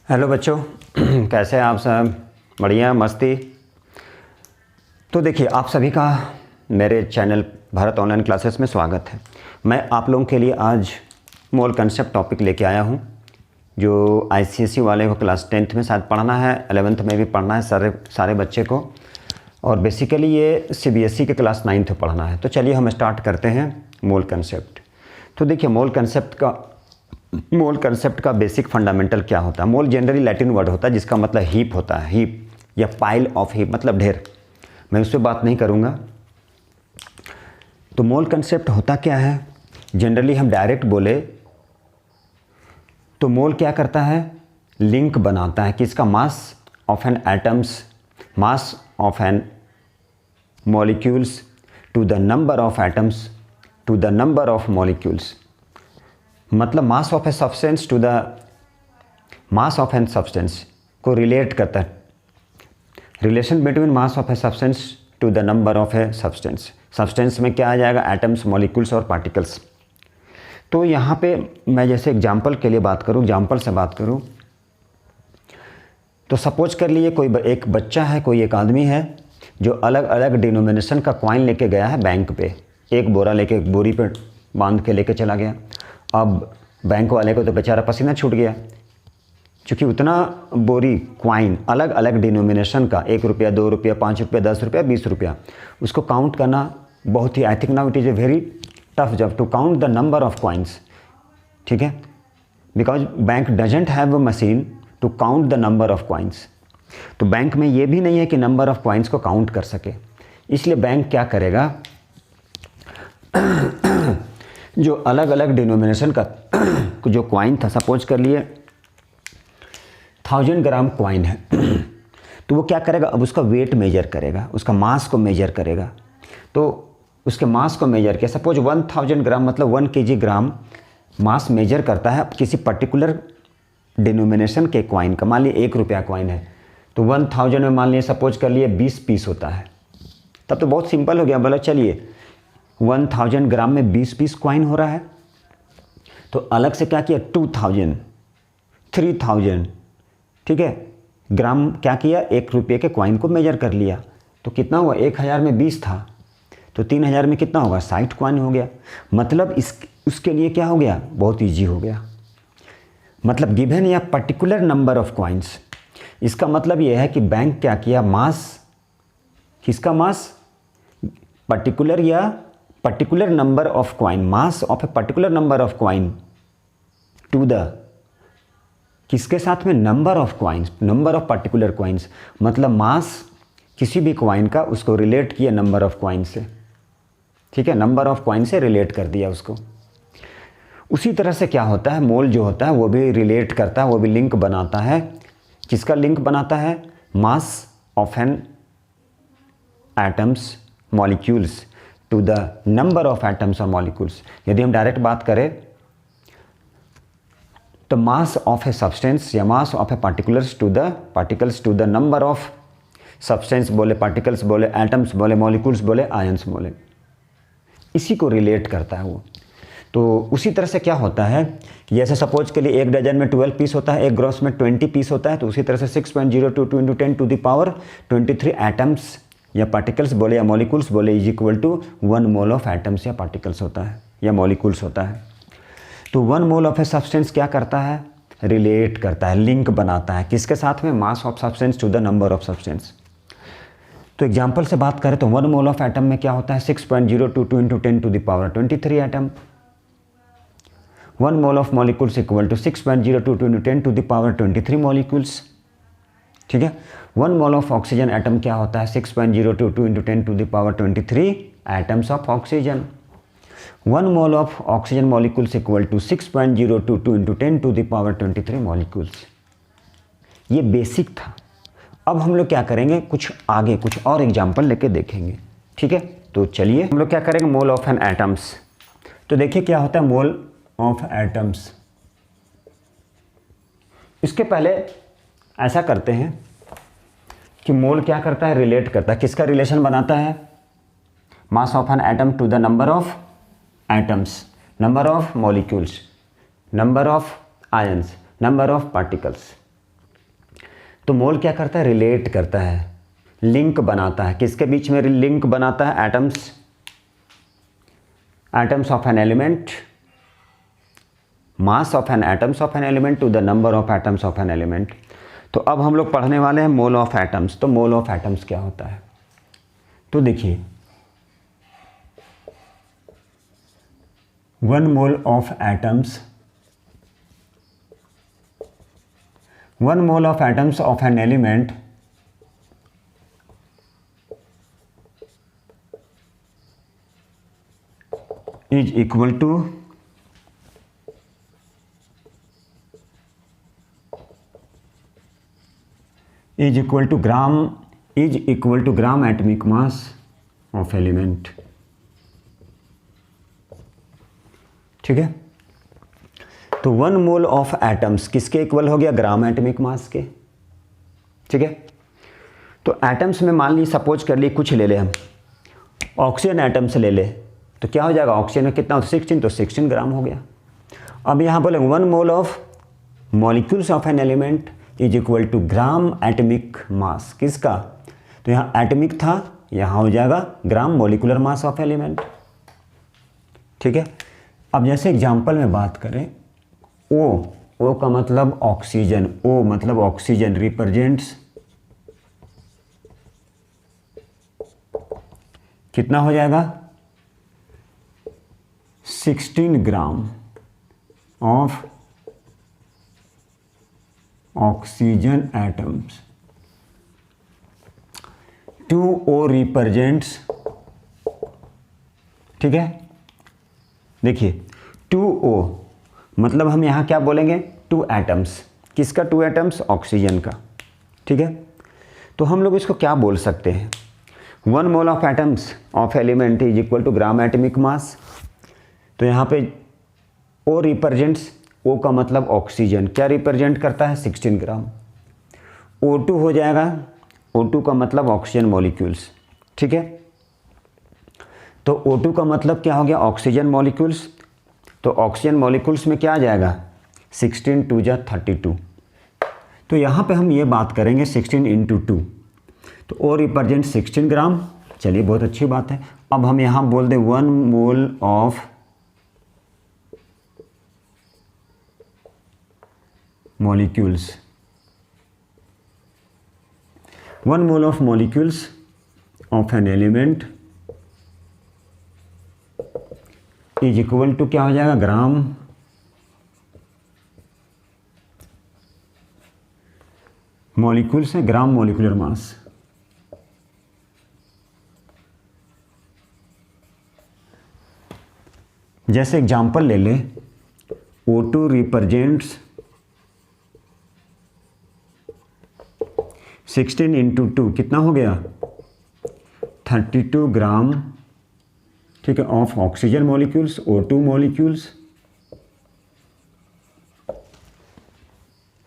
Hello बच्चों कैसे हैं आप सब। बढ़िया मस्ती। तो देखिए आप सभी का मेरे चैनल भारत ऑनलाइन क्लासेस में स्वागत है। मैं आप लोगों के लिए आज मोल कंसेप्ट टॉपिक लेके आया हूं जो आईसीएसई वाले को क्लास 10th में शायद पढ़ना है, 11th में भी पढ़ना है सारे बच्चे को, और बेसिकली ये सीबीएसई के क्लास 9th में पढ़ना है। तो चलिए हम स्टार्ट करते हैं मोल कंसेप्ट। तो देखिए मोल कंसेप्ट का बेसिक फंडामेंटल क्या होता है। मोल जनरली लैटिन वर्ड होता है जिसका मतलब हीप होता है, हीप या पाइल ऑफ हीप मतलब ढेर। मैं उस पर बात नहीं करूँगा। तो मोल कंसेप्ट होता क्या है, जनरली हम डायरेक्ट बोले तो मोल क्या करता है, लिंक बनाता है किसका, mass of an atoms, mass of an molecules to the number of atoms to the number of molecules. मतलब mass of a substance to the mass of an substance को रिलेट करता है, relation between mass of a substance to the number of a substance. Substance में क्या आ जाएगा, atoms, molecules और particles. तो यहाँ पे मैं जैसे एग्जांपल के लिए बात करूँ, एग्जांपल से बात करूँ तो सपोज कर लिए कोई एक बच्चा है, कोई एक आदमी है जो अलग अलग डिनोमिनेशन का कॉइन लेके गया है बैंक पे, एक बोरा लेके, एक बोरी पे बांध के लेके चला गया। अब बैंक वाले को तो बेचारा पसीना छूट गया, क्योंकि उतना बोरी क्वाइन अलग अलग डिनोमिनेशन का, 1 रुपया, 2 रुपया, 5 रुपया, 10 रुपया, 20 रुपया, उसको काउंट करना बहुत ही, I think now it is a very tough job to count the number of coins. ठीक है, because bank doesn't have a machine to count the number of coins. तो बैंक में ये भी नहीं है कि नंबर ऑफ कॉइन्स को काउंट कर सके, इसलिए बैंक क्या करेगा जो अलग अलग डिनोमिनेशन का जो क्वाइन था, सपोज कर लिए 1000 ग्राम क्वाइन है तो वो क्या करेगा, अब उसका वेट मेजर करेगा, उसका मास को मेजर करेगा। तो उसके मास को मेजर किया, सपोज 1000 ग्राम मतलब 1 kg ग्राम मास मेजर करता है किसी पर्टिकुलर डिनोमिनेशन के क्वाइन का। मान लिए 1 रुपया क्वाइन है तो 1000 में मान लिए सपोज कर लिए 20 पीस होता है। तब तो बहुत सिंपल हो गया, बोला चलिए 1000 ग्राम में 20 पीस क्वाइन हो रहा है। तो अलग से क्या किया, 2000, 3000, ठीक है, ग्राम क्या किया, 1 रुपये के क्वाइन को मेजर कर लिया। तो कितना हुआ, 1000 में 20 था तो 3000 में कितना होगा, 60 क्वाइन हो गया। मतलब उसके लिए क्या हो गया, बहुत ईजी हो गया। मतलब गिवन या पर्टिकुलर नंबर ऑफ क्वाइंस। इसका मतलब यह है कि बैंक क्या किया, मास, किसका mass, particular number of coin, mass of a particular number of coin to the, किसके साथ में, number of coins, number of particular coins. मतलब मास किसी भी क्वाइन का उसको रिलेट किया नंबर ऑफ क्वाइन से। ठीक है, नंबर ऑफ क्वाइन से रिलेट कर दिया उसको। उसी तरह से क्या होता है, मोल जो होता है वो भी रिलेट करता है, वो भी लिंक बनाता है। किसका लिंक बनाता है, mass of an atoms molecules to the number of atoms और मॉलिक्यूल्स। यदि हम डायरेक्ट बात करें तो मास ऑफ ए सब्सटेंस या mass of a particles to the number of substance बोले, पार्टिकल्स बोले, एटम्स बोले, मॉलिक्यूल्स बोले, आयंस बोले, इसी को रिलेट करता है वो। तो उसी तरह से क्या होता है, जैसे सपोज के लिए 1 डजन में 12 पीस होता है, एक ग्रॉस में 20 पीस होता है, तो उसी तरह से 6.022 × 10 टू द पावर 23 एटम्स या पार्टिकल्स बोले या मॉलिक्यूल्स बोले is equal to 1 mole of atoms या पार्टिकल्स होता है या मॉलिक्यूल्स होता है। तो 1 मोल ऑफ ए सब्सटेंस क्या करता है, रिलेट करता है, लिंक बनाता है किसके साथ में, mass of substance to the number of substance. तो एग्जाम्पल से बात करें तो 1 मोल ऑफ एटम में क्या होता है, 6.022 × 10 to the power 23 atom. 1 mole of molecules equal to 6.022 × 10 to the power 23 molecules. ठीक है, 1 मोल ऑफ ऑक्सीजन एटम क्या होता है, 6.022 × 10 to the power 23 atoms of oxygen. 1 mole of oxygen molecules equal to 6.022 × 10 to the power 23 molecules. ये basic था। अब हम लोग क्या करेंगे, कुछ आगे कुछ और एग्जाम्पल लेके देखेंगे। ठीक है, तो चलिए हम लोग क्या करेंगे, मोल ऑफ एन एटम्स। तो देखिए क्या होता है मोल ऑफ एटम्स। इसके पहले ऐसा करते हैं कि मोल क्या करता है, रिलेट करता है, किसका रिलेशन बनाता है, mass of an atom to the number of atoms, number of molecules, number of ions, number of particles. तो मोल क्या करता है, रिलेट करता है, लिंक बनाता है, किसके बीच में लिंक बनाता है, atoms of an element, mass of an atoms of an element to the number of atoms of an element. तो अब हम लोग पढ़ने वाले हैं मोल ऑफ एटम्स। तो मोल ऑफ एटम्स क्या होता है, तो देखिए 1 mole of atoms, 1 mole of atoms of an element is equal to gram atomic mass of element। ठीक है, तो 1 मोल ऑफ एटम्स किसके इक्वल हो गया, ग्राम एटमिक मास के। ठीक है, तो एटम्स में मान ली सपोज कर ली कुछ ले ले हम, ऑक्सीजन एटम्स ले ले, तो क्या हो जाएगा, ऑक्सीजन में कितना, 16, तो 16 ग्राम हो गया। अब यहाँ बोले 1 mole of molecules of an element is equal to gram atomic mass, किसका, तो यहाँ एटमिक था, यहाँ हो जाएगा gram molecular mass of element. ठीक है, अब जैसे एग्जांपल में बात करें, ओ का मतलब ऑक्सीजन, ओ मतलब ऑक्सीजन रिप्रेजेंट्स कितना हो जाएगा, 16 gram of oxygen atoms. 2O represents, ठीक है, देखिए 2O मतलब हम यहाँ क्या बोलेंगे, 2 एटम्स, किसका 2 एटम्स, ऑक्सीजन का। ठीक है, तो हम लोग इसको क्या बोल सकते हैं, 1 mole of atoms of element is equal to gram atomic mass. तो यहाँ पे O रिप्रेजेंट्स, O का मतलब ऑक्सीजन, क्या रिप्रेजेंट करता है, 16 ग्राम। O2 हो जाएगा, O2 का मतलब ऑक्सीजन मॉलिक्यूल्स। ठीक है, तो O2 का मतलब क्या हो गया, ऑक्सीजन मॉलिक्यूल्स। तो ऑक्सीजन मॉलिक्यूल्स में क्या आ जाएगा, 16 2 जा 32। तो यहाँ पे हम ये बात करेंगे 16 × 2, तो O रिप्रेजेंट 16 ग्राम। चलिए बहुत अच्छी बात है। अब हम यहाँ बोल दें 1 mole of molecules, 1 mole of molecules of an element is equal to क्या हो जाएगा, ग्राम मॉलिक्यूल्स है, ग्राम मॉलिक्यूलर मास। जैसे एग्जांपल ले ले, O2 रिप्रेजेंट्स 16 × 2 कितना हो गया, 32 ग्राम, ठीक है, of oxygen molecules, O2 molecules.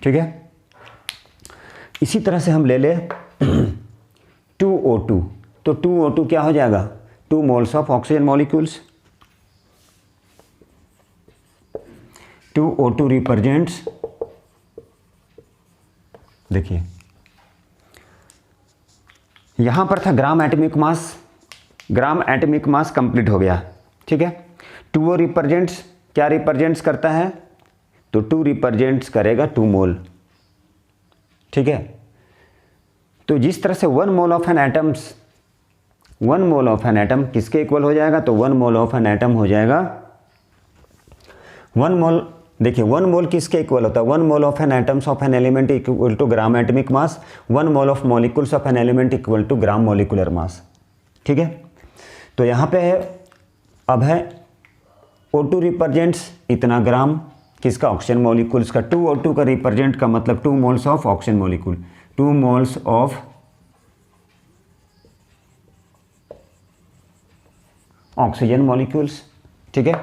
ठीक है, इसी तरह से हम ले ले 2O2, तो 2O2 क्या हो जाएगा, 2 moles of oxygen molecules. 2O2 represents, देखिए यहां पर था ग्राम एटमिक मास, ग्राम एटमिक मास कंप्लीट हो गया। ठीक है, 2O रिप्रेजेंट्स क्या रिप्रेजेंट्स करता है, तो 2 रिप्रेजेंट्स करेगा 2 मोल। ठीक है, तो जिस तरह से 1 mole of an atoms, 1 mole of an atom किसके इक्वल हो जाएगा, तो 1 मोल ऑफ एन एटम हो जाएगा 1 मोल, देखिए 1 मोल किसके इक्वल होता है, 1 mole of an atoms of an element equal to gram atomic mass, 1 mole of molecules of an element equal to gram molecular mass. ठीक है, तो यहाँ पे है, अब है O2 रिप्रेजेंट्स इतना ग्राम, किसका, ऑक्सीजन मॉलिक्यूल्स का। 2O2 का रिप्रेजेंट का मतलब 2 moles of oxygen molecule, 2 moles of oxygen molecules. ठीक है,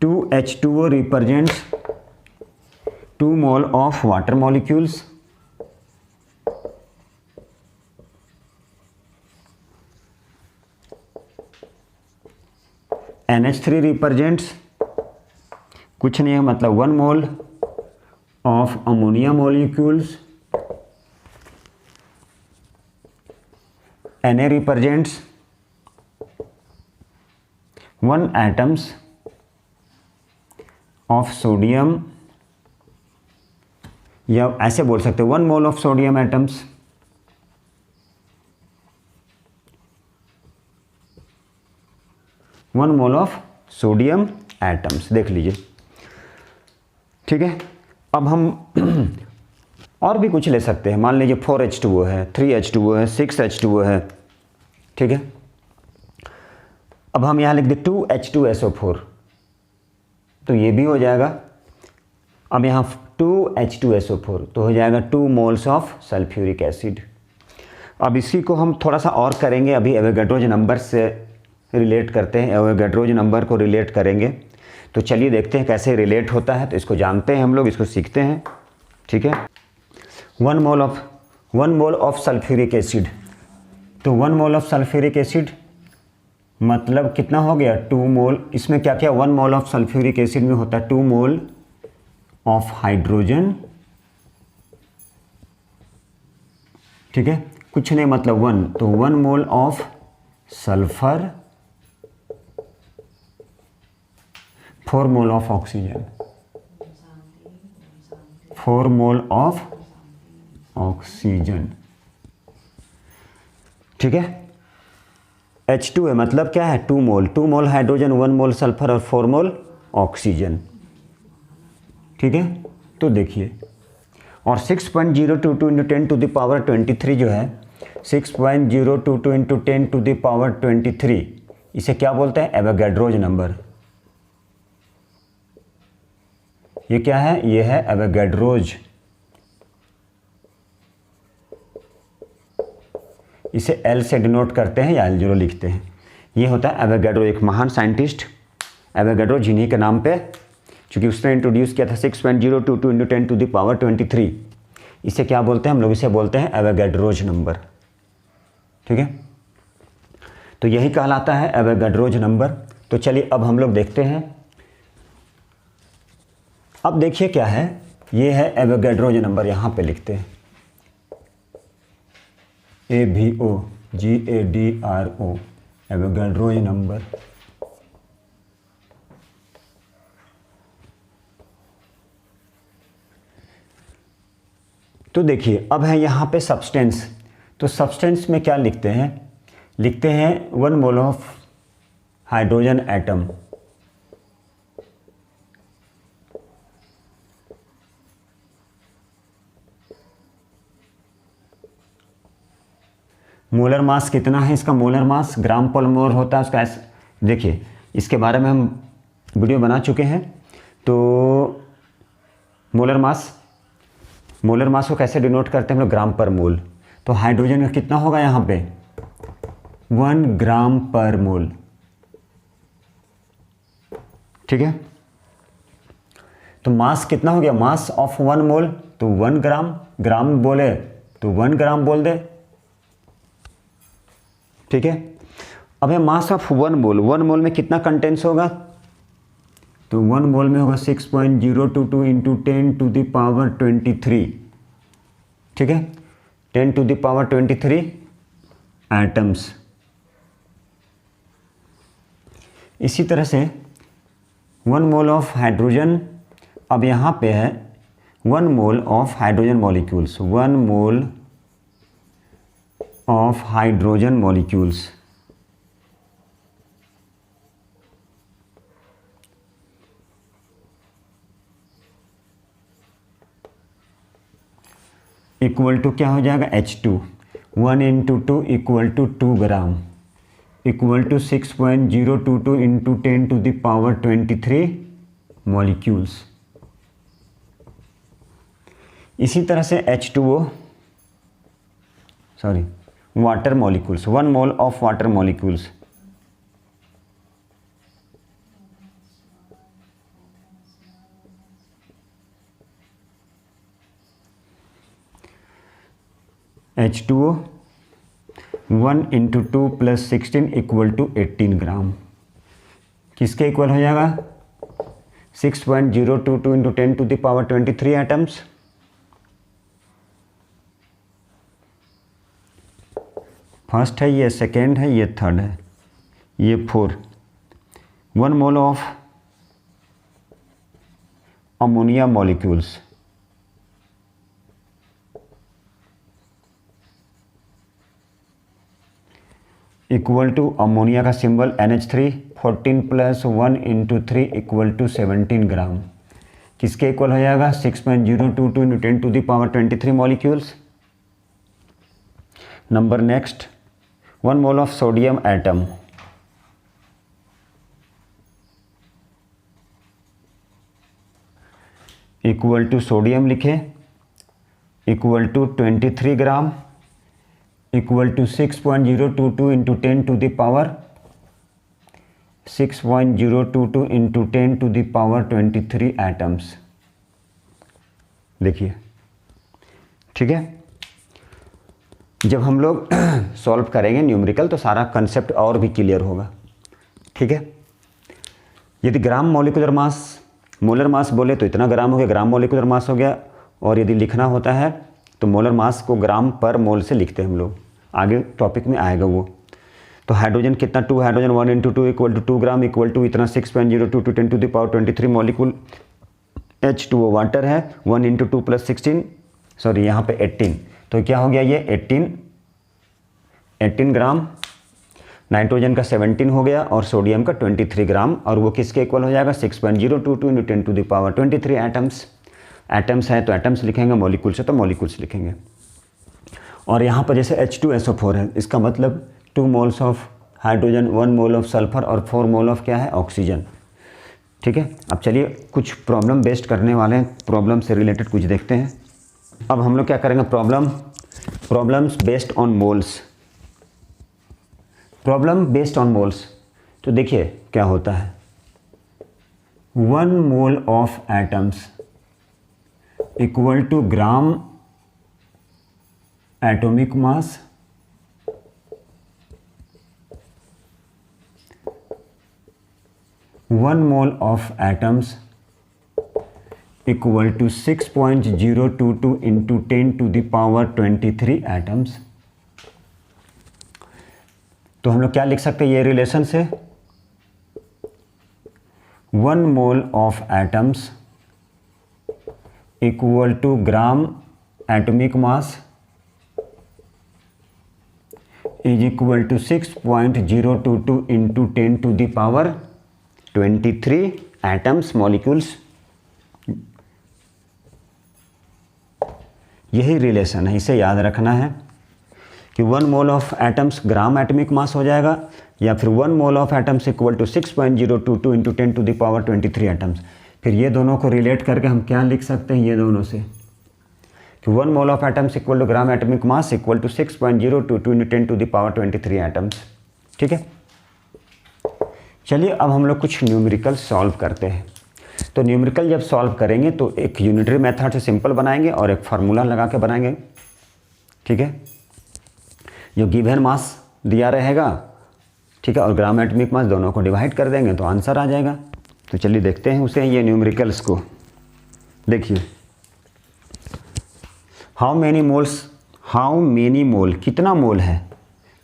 2H2O represents 2 mole of water molecules. NH3 represents कुछ नहीं है, मतलब 1 मोल of ammonia molecules, Na represents 1 atoms of sodium, या ऐसे बोल सकते हैं 1 mole of sodium atoms, 1 mole of sodium atoms। देख लीजिए, ठीक है। अब हम और भी कुछ ले सकते हैं, मान लीजिए 4H2O है, 3H2O है, 6H2O है, ठीक है। अब हम यहाँ लिख दें 2H2SO4, तो ये भी हो जाएगा। अब यहाँ 2H2SO4 तो हो जाएगा 2 moles ऑफ सल्फ्यूरिक एसिड। अब इसी को हम थोड़ा सा और करेंगे, अभी एवोगाड्रोज नंबर से रिलेट करते हैं, एवोगाड्रोज नंबर को रिलेट करेंगे। तो चलिए देखते हैं कैसे रिलेट होता है। तो इसको जानते हैं हम लोग, इसको सीखते हैं, ठीक है। 1 मोल ऑफ सल्फ्यूरिक एसिड, तो 1 मोल ऑफ सल्फ्यूरिक एसिड मतलब कितना हो गया 2 मोल। इसमें क्या क्या 1 मोल ऑफ सल्फ्यूरिक एसिड में होता है 2 मोल ऑफ हाइड्रोजन, ठीक है, कुछ नहीं मतलब 1, तो 1 mole of sulphur, 4 mole of oxygen, 4 mole of oxygen, ठीक है। H2 है मतलब क्या है 2 मोल, 2 मोल हाइड्रोजन, 1 मोल सल्फर और 4 मोल ऑक्सीजन, ठीक है। तो देखिए, और 6.022 इंटू 10 टू द पावर 23 जो है 6.022 इंटू 10 टू द पावर 23, इसे क्या बोलते हैं एवोगाड्रोज नंबर। ये क्या है, ये है एवोगाड्रोज, इसे L से डिनोट करते हैं या L0 लिखते हैं। ये होता है एवोगाड्रो, एक महान साइंटिस्ट एवोगाड्रो, जिन्हीं के नाम पे, चूँकि उसने इंट्रोड्यूस किया था 6.022 इंटू 10 टू द पावर 23, इसे क्या बोलते हैं हम लोग, इसे बोलते हैं एवोगाड्रोज नंबर, ठीक है। तो यही कहलाता है एवोगाड्रोज नंबर। तो चलिए अब हम लोग देखते हैं। अब देखिए क्या है, ये है एवोगाड्रोज नंबर, यहाँ पे लिखते हैं AVOGADRO, एवोगाड्रोज नंबर। तो देखिए अब है यहाँ पे सब्सटेंस, तो सब्सटेंस में क्या लिखते हैं, लिखते हैं 1 mole of hydrogen atom, molar mass कितना है इसका, मोलर मास ग्राम पर मोल होता है उसका। देखिए इसके बारे में हम वीडियो बना चुके हैं। तो मोलर मास को कैसे डिनोट करते हैं हम लोग, ग्राम पर मोल। तो हाइड्रोजन का कितना होगा यहाँ पे 1 ग्राम पर मोल, ठीक है। तो मास कितना हो गया, मास ऑफ 1 मोल, तो 1 ग्राम, ग्राम बोले तो 1 ग्राम बोल दे, ठीक है। अब है मास ऑफ 1 मोल, 1 मोल में कितना कंटेंट्स होगा, तो 1 मोल में होगा 6.022 इंटू 10 टू द पावर 23, ठीक है, 10 टू द पावर 23 एटम्स। इसी तरह से 1 मोल ऑफ हाइड्रोजन, अब यहाँ पे है 1 mole of hydrogen molecules, 1 mole of hydrogen molecules, equal to क्या हो जाएगा H2, 1 into 2 equal to 2 gram, equal to 6.022 into 10 to the power 23 molecules. इसी तरह से H2O, sorry water molecules, 1 mole of water molecules, H2O 1 into 2 plus 16 equal to 18 gram, किसके equal हो जाएगा 6.022 into 10 to the power 23 atoms. First है ये, second है ये, थर्ड है ये, 4. 1 mole of ammonia molecules equal to ammonia का सिंबल NH3, 14 + 1 × 3 = 17 ग्राम. किसके इक्वल हो जाएगा? 6.022 into 10 to the power 23 molecules. Number next, 1 mole of sodium atom equal to sodium लिखे equal to 23 gram equal to 6.022 into 10 to the power 6.022 into 10 to the power 23 atoms. देखिए, ठीक है. जब हम लोग सॉल्व करेंगे न्यूमेरिकल तो सारा कंसेप्ट और भी क्लियर होगा. ठीक है. यदि ग्राम मॉलिक्यूलर मास, मोलर मास बोले तो इतना ग्राम हो गया, ग्राम मॉलिक्यूलर मास हो गया. और यदि लिखना होता है तो मोलर मास को ग्राम पर मोल से लिखते हैं हम लोग, आगे टॉपिक में आएगा वो. तो हाइड्रोजन कितना, 2 हाइड्रोजन 1 × 2 = 2 ग्राम इक्वल टू इतना 6.022 × 10 to the power 23 molecule. H2O water है, 1 × 2 + 16, सॉरी यहाँ पे 18. तो क्या हो गया ये 18 ग्राम. नाइट्रोजन का 17 हो गया और सोडियम का 23 ग्राम. और वो किसके इक्वल हो जाएगा? 6.022 into 10 to the power 23 atoms. Atoms है तो एटम्स लिखेंगे, मॉलिक्यूल्स है तो मॉलिक्यूल्स लिखेंगे. और यहाँ पर जैसे H2SO4 है, इसका मतलब 2 moles of hydrogen, 1 mole of sulphur और 4 मोल ऑफ क्या है? ऑक्सीजन. ठीक है. अब चलिए कुछ प्रॉब्लम बेस्ड करने वाले हैं, प्रॉब्लम से रिलेटेड कुछ देखते हैं. अब हम लोग क्या करेंगे? Problems based on moles. Problem based on moles. तो देखिए क्या होता है, 1 mole of atoms equal to gram atomic mass one mole of atoms equal to 6.022 into 10 to the power 23 atoms. तो हम लोग क्या लिख सकते हैं ये रिलेशन से? 1 mole of atoms equal to gram atomic mass is equal to 6.022 into 10 to the power 23 atoms, molecules. यही रिलेशन है, इसे याद रखना है कि 1 mole of atoms gram atomic mass हो जाएगा, या फिर 1 mole of atoms equal to 6.022 into 10 to the power 23 atoms. फिर ये दोनों को रिलेट करके हम क्या लिख सकते हैं ये दोनों से, कि 1 mole of atoms equal to gram atomic mass equal to 6.022 into 10 to the power 23 atoms. ठीक है. चलिए अब हम लोग कुछ न्यूमेरिकल सॉल्व करते हैं. तो न्यूमेरिकल जब सॉल्व करेंगे तो एक यूनिटरी मेथड से सिंपल बनाएंगे और एक फार्मूला लगा के बनाएंगे. ठीक है. जो गिवन मास दिया रहेगा, ठीक है, और ग्राम एटॉमिक मास दोनों को डिवाइड कर देंगे तो आंसर आ जाएगा. तो चलिए देखते हैं उसे, ये न्यूमेरिकल्स को. देखिए, हाउ मेनी मोल, कितना मोल है?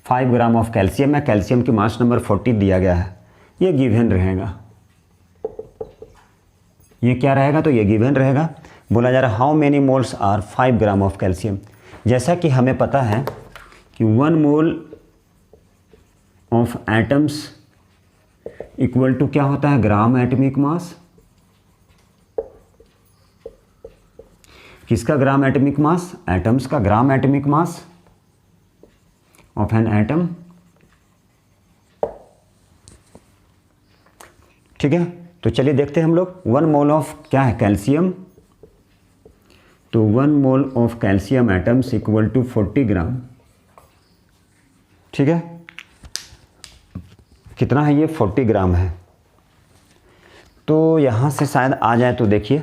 5 ग्राम ऑफ कैल्शियम है. कैल्शियम की मास नंबर 40 दिया गया है, ये गिवन रहेगा. ये क्या रहेगा? तो ये गिवन रहेगा. बोला जा रहा है how many moles are 5 gram of calcium. जैसा कि हमें पता है कि 1 mole of atoms equal to क्या होता है? Gram atomic mass. किसका ग्राम एटॉमिक मास? एटम्स का gram atomic mass of an atom. ठीक है. तो चलिए देखते हैं हम लोग. 1 मोल ऑफ क्या है? कैल्शियम. तो 1 mole of calcium atoms equal to 40 gram. ठीक है. कितना है ये? 40 ग्राम है. तो यहाँ से शायद आ जाए तो देखिए,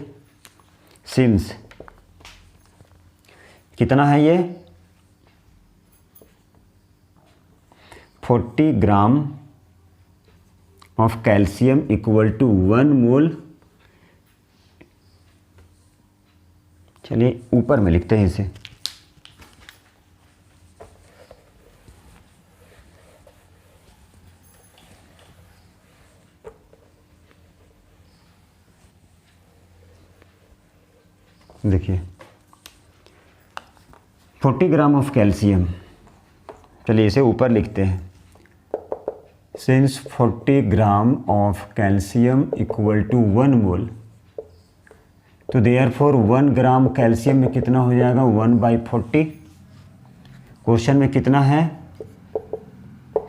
सिंस कितना है ये? 40 gram of calcium equal to 1 mole चलिए ऊपर में लिखते हैं इसे। देखिए 40 ग्राम ऑफ कैल्शियम, चलिए इसे ऊपर लिखते हैं। Since 40 gram of calcium equal to 1 mole, तो देयरफॉर 1 ग्राम कैल्शियम में कितना हो जाएगा 1/40। क्वेश्चन में कितना है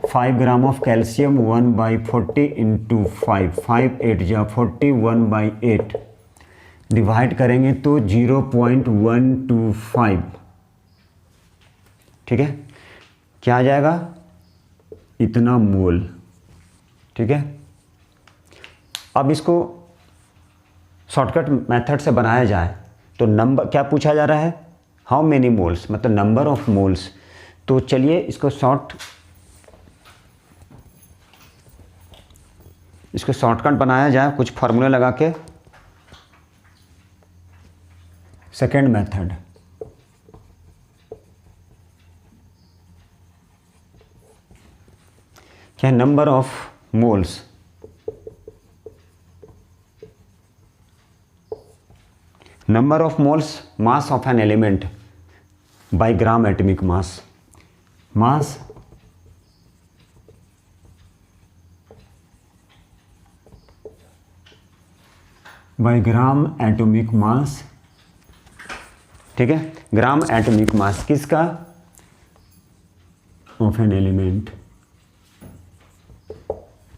5 ग्राम ऑफ कैल्शियम 1/40 इंटू 5, 5 8 जा 40, 1/8 डिवाइड करेंगे तो 0.125, ठीक है, क्या आ जाएगा इतना मोल, ठीक है। अब इसको शॉर्टकट मेथड से बनाया जाए तो नंबर क्या पूछा जा रहा है, हाउ मेनी मोल्स, मतलब नंबर ऑफ मोल्स। तो चलिए इसको शॉर्टकट बनाया जाए कुछ फार्मूला लगा के। सेकेंड मेथड, क्या है number of moles, number of moles mass of an element by gram atomic mass, mass by gram atomic मास, ठीक है, ग्राम एटॉमिक मास किसका, of an element.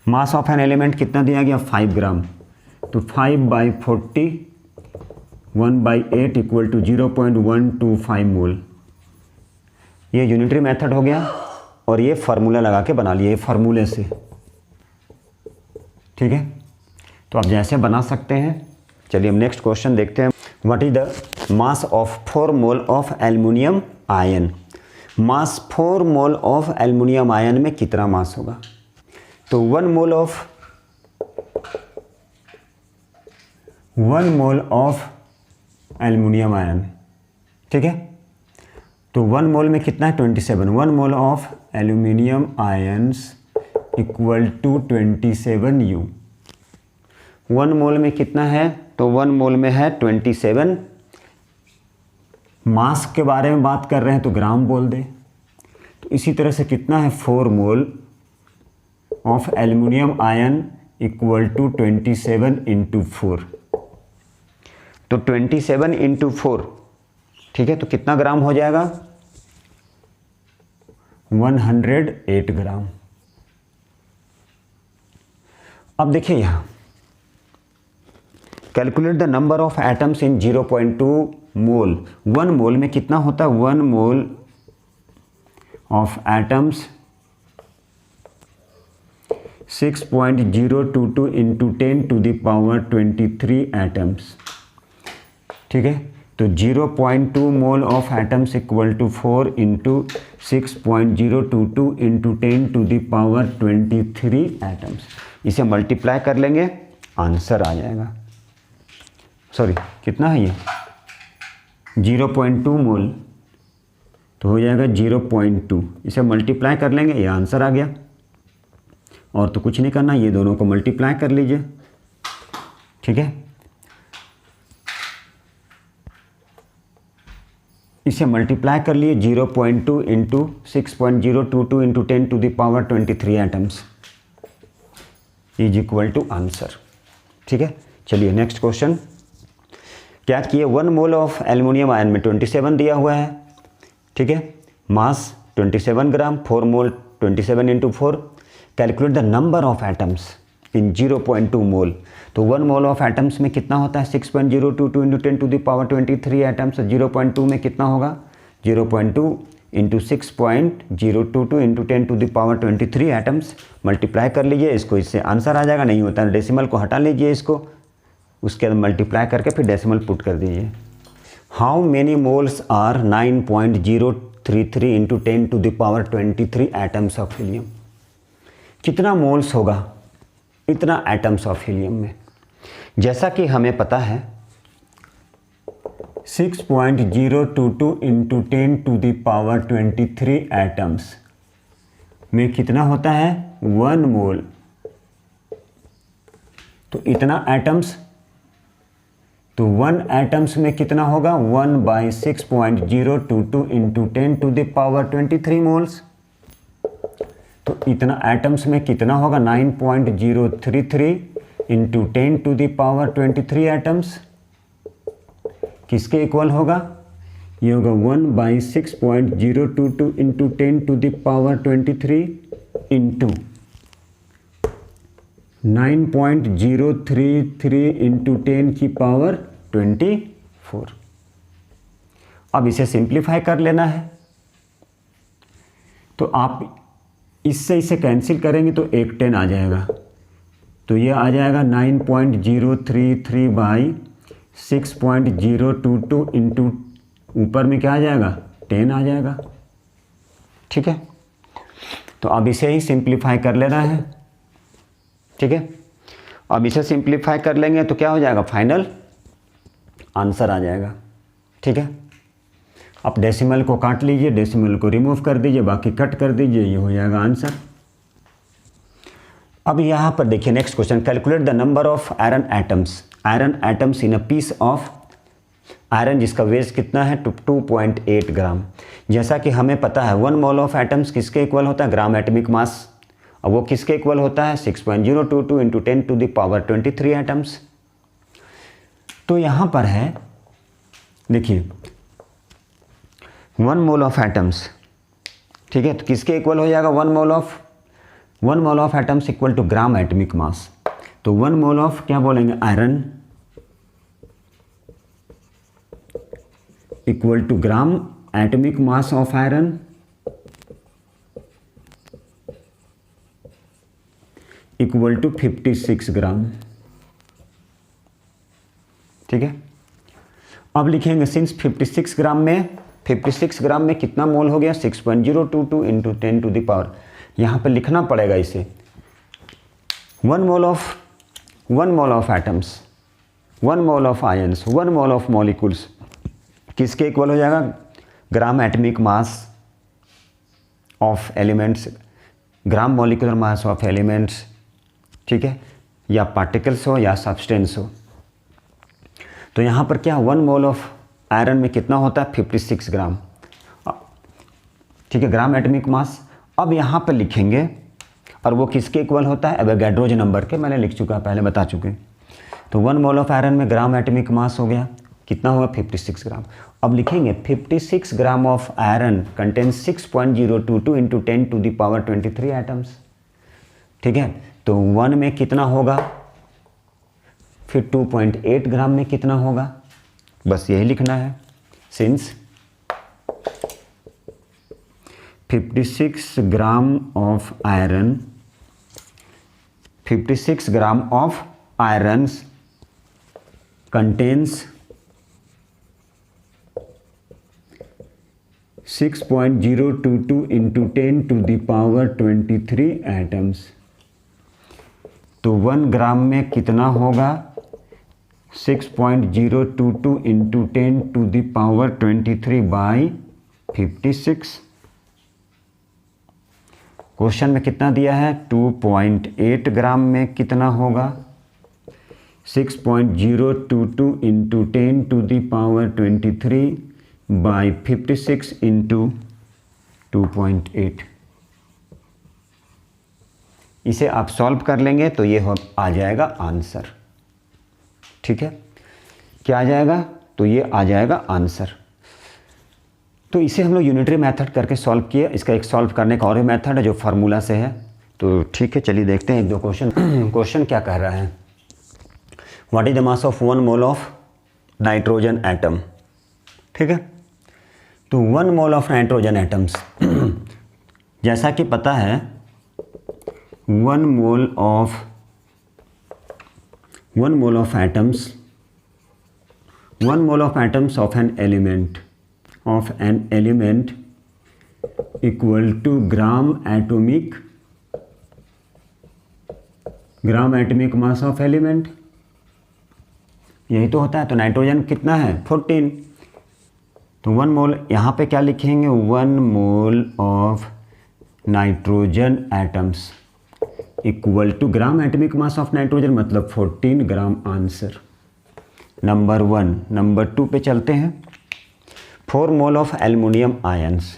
Mass of an element कितना दिया गया 5 ग्राम, तो 5/40 1/8 इक्वल टू 0.125 मोल। ये यूनिटरी मेथड हो गया और ये फार्मूला लगा के बना लिए फार्मूले से, ठीक है। तो आप जैसे बना सकते हैं। चलिए हम नेक्स्ट क्वेश्चन देखते हैं। What is the mass of 4 mole of aluminium ion, mass 4 mole of aluminium ion में कितना मास होगा। तो 1 मोल ऑफ एल्युमिनियम आयन, ठीक है, तो 1 मोल में कितना है 27, 1 mole of aluminium ions equal to 27 U। 1 mole में कितना है, तो 1 मोल में है 27। मास के बारे में बात कर रहे हैं तो ग्राम बोल दे। तो इसी तरह से कितना है 4 mole of aluminium ion equal to 27 into 4, तो 27 इंटू 4, ठीक है, तो कितना ग्राम हो जाएगा 108 ग्राम। अब देखिए यहाँ calculate the number of atoms in 0.2 mole. 1 mole में कितना होता है, 1 mole of atoms 6.022 into 10 to the power 23 atoms, ठीक है। तो 0.2 mole of atoms equal to 4 into 6.022 into 10 to the power 23 atoms. इसे मल्टीप्लाई कर लेंगे, आंसर आ जाएगा। सॉरी कितना है ये 0.2 मोल, तो हो जाएगा 0.2, इसे मल्टीप्लाई कर लेंगे, ये आंसर आ गया। और तो कुछ नहीं करना, ये दोनों को मल्टीप्लाई कर लीजिए, ठीक है। इसे मल्टीप्लाई कर लिए 0.2 into 6.022 into 10 to the power 23 atoms is equal to answer, ठीक है। चलिए नेक्स्ट क्वेश्चन क्या किए, 1 मोल ऑफ एल्युमिनियम आयन में 27 दिया हुआ है, ठीक है, मास 27 ग्राम, 4 मोल 27 into 4। Calculate the number of atoms in 0.2 मोल। तो 1 मोल ऑफ एटम्स में कितना होता है 6.022 into 10 to the power 23 atoms. 0.2 में कितना होगा 0.2 into 6.022 into 10 to the power 23 atoms. Multiply कर लीजिए इसको, इससे आंसर आ जाएगा। नहीं होता है डेसिमल को हटा लीजिए इसको, उसके बाद मल्टीप्लाई करके फिर डेसिमल पुट कर दीजिए। How many moles are 9.033 into 10 to the power 23 atoms of helium. कितना मोल्स होगा इतना एटम्स ऑफ हीलियम में। जैसा कि हमें पता है 6.022 इंटू 10⁻23 एटम्स में कितना होता है 1 मोल। तो इतना एटम्स, तो 1 एटम्स में कितना होगा 1/6.022 इंटू 10⁻23 मोल्स। तो इतना एटम्स में कितना होगा 9.033 इंटू 10⁻23 एटम्स किसके इक्वल होगा, ये होगा 1/6.022 इंटू 10⁻23 इंटू 9.033 इंटू 10⁻24। अब इसे सिंप्लीफाई कर लेना है। तो आप इससे इसे कैंसिल करेंगे तो एक 10 आ जाएगा। तो ये आ जाएगा 9.033 बाई 6.022 इंटू ऊपर में क्या आ जाएगा 10 आ जाएगा। ठीक है, तो अब इसे ही सिंप्लीफाई कर लेना है। ठीक है, अब इसे सिंप्लीफाई कर लेंगे तो क्या हो जाएगा, फाइनल आंसर आ जाएगा। ठीक है, अब डेसिमल को काट लीजिए, डेसिमल को रिमूव कर दीजिए, बाकी कट कर दीजिए, ये हो जाएगा आंसर। अब यहाँ पर देखिए next question, calculate the number of iron atoms, iron atoms in a piece of iron जिसका वेट कितना है 2.8 ग्राम। जैसा कि हमें पता है 1 मोल ऑफ एटम्स किसके इक्वल होता है, ग्राम एटमिक मास। अब वो किसके इक्वल होता है 6.022 इंटू 10⁻23 एटम्स। तो यहाँ पर है देखिए 1 मोल ऑफ एटम्स, ठीक है, तो किसके इक्वल हो जाएगा 1 mole of atoms equal to gram atomic mass. तो 1 मोल ऑफ क्या बोलेंगे iron equal to gram atomic mass of iron equal to 56 gram. ठीक है, अब लिखेंगे सिंस 56 ग्राम में कितना मोल हो गया 6.022 इंटू 10⁻, यहाँ पे लिखना पड़ेगा इसे 1 mole of atoms, 1 mole of ions, 1 mole of molecules किसके इक्वल हो जाएगा, gram atomic mass of elements, gram molecular mass of elements. ठीक है, या पार्टिकल्स हो या सब्सटेंस हो। तो यहाँ पर क्या 1 मोल ऑफ आयरन में कितना होता है 56 ग्राम। ठीक है, ग्राम एटमिक मास। अब यहाँ पर लिखेंगे और वो किसके इक्वल होता है, एवोगाड्रो नंबर के, मैंने लिख चुका, पहले बता चुके। तो 1 मोल ऑफ आयरन में ग्राम एटमिक मास हो गया, कितना हुआ 56 ग्राम। अब लिखेंगे 56 gram of iron contains 6.022 into 10⁻23 atoms. ठीक है, तो 1 में कितना होगा, फिर 2.8 ग्राम में कितना होगा, बस यही लिखना है। Since 56 gram of iron, 56 gram of irons contains 6.022 into 10⁻23 atoms. तो 1 ग्राम में कितना होगा 6.022 इंटू 10⁻23 बाई 56। क्वेश्चन में कितना दिया है 2.8 ग्राम में कितना होगा 6.022 इंटू 10⁻23 बाई 56 इंटू 2.8। इसे आप सॉल्व कर लेंगे तो ये आ जाएगा आंसर। ठीक है, क्या आ जाएगा, तो ये आ जाएगा आंसर। तो इसे हम लोग यूनिटरी मेथड करके सॉल्व किए। इसका एक सॉल्व करने का और भी मेथड है जो फार्मूला से है। तो ठीक है, चलिए देखते हैं एक दो क्वेश्चन। क्वेश्चन क्या कह रहा है, what is the mass of 1 mole of nitrogen atom. ठीक है, तो 1 मोल ऑफ नाइट्रोजन एटम्स जैसा कि पता है 1 mole of atoms, 1 mole of atoms of an element equal to gram atomic mass of element. यही तो होता है। तो नाइट्रोजन कितना है 14, तो 1 मोल यहाँ पे क्या लिखेंगे, 1 mole of nitrogen atoms equal to gram atomic mass of nitrogen, मतलब 14 ग्राम आंसर, नंबर 1। नंबर 2 पे चलते हैं। 4 मोल ऑफ एल्युमिनियम आयंस,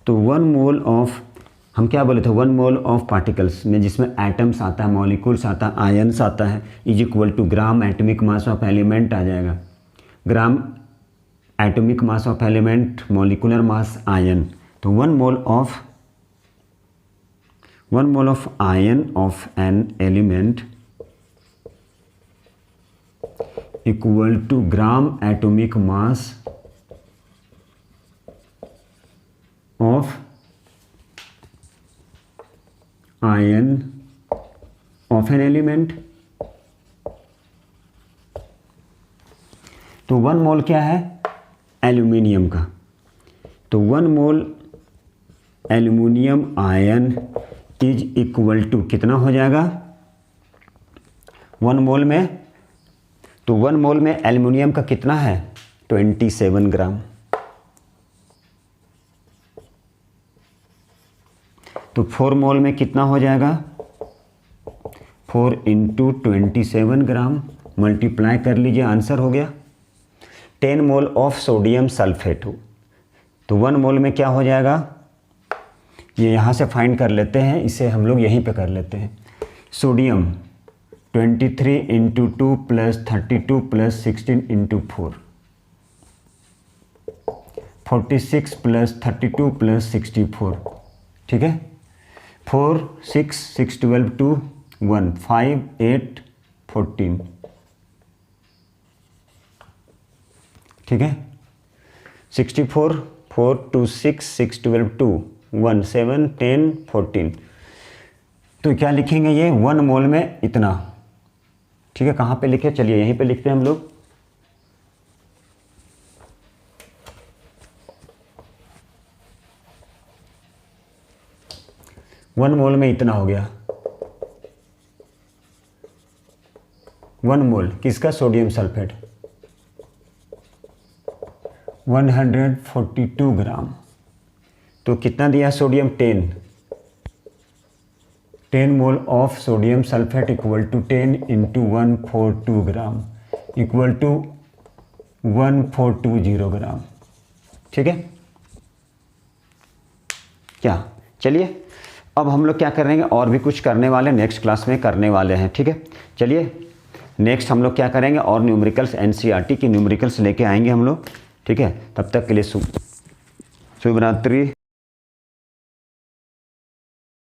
तो 1 मोल ऑफ, हम क्या बोले थे, 1 मोल ऑफ पार्टिकल्स में जिसमें एटम्स आता है, मॉलिक्यूल्स आता है, आयंस आता है, is equal to gram atomic mass of element आ जाएगा। Gram atomic mass of element, molecular mass ion, तो 1 mole of ion of an element equal to gram atomic mass of ion of an element. तो 1 mole क्या है, aluminium का, तो 1 mole aluminium ion is equal to कितना हो जाएगा 1 mole में, तो 1 मोल में एल्यूमिनियम का कितना है 27 ग्राम। तो 4 मोल में कितना हो जाएगा 4 इंटू 27 ग्राम, मल्टीप्लाई कर लीजिए, आंसर हो गया। 10 मोल ऑफ सोडियम सल्फेट, तो 1 मोल में क्या हो जाएगा, ये यहाँ से फाइंड कर लेते हैं, इसे हम लोग यहीं पे कर लेते हैं। Sodium 23 into 2 plus 32 plus 16 into 4, 46 plus 32 plus 64, ठीक है। 4 6 6 12 2 1 5 8 14, ठीक है। 64 4 2 6 6 12 2 1 7 10 14, तो क्या लिखेंगे ये 1 मोल में इतना, ठीक है। कहाँ पे लिखे, चलिए यहीं पे लिखते हैं हम लोग। वन मोल में इतना हो गया, 1 मोल किसका, सोडियम सल्फेट 142 ग्राम, तो कितना दिया sodium 10 mole of sodium sulphate equal to 10 into 142 gram equal to 1420 gram, ठीक है क्या। चलिए अब हम लोग क्या करेंगे, और भी कुछ करने वाले नेक्स्ट क्लास में करने वाले हैं, ठीक है। चलिए नेक्स्ट हम लोग क्या करेंगे, और न्यूमेरिकल्स एनसीईआरटी की न्यूमेरिकल्स लेके आएंगे हम लोग, ठीक है। तब तक के लिए शुभ रात्रि।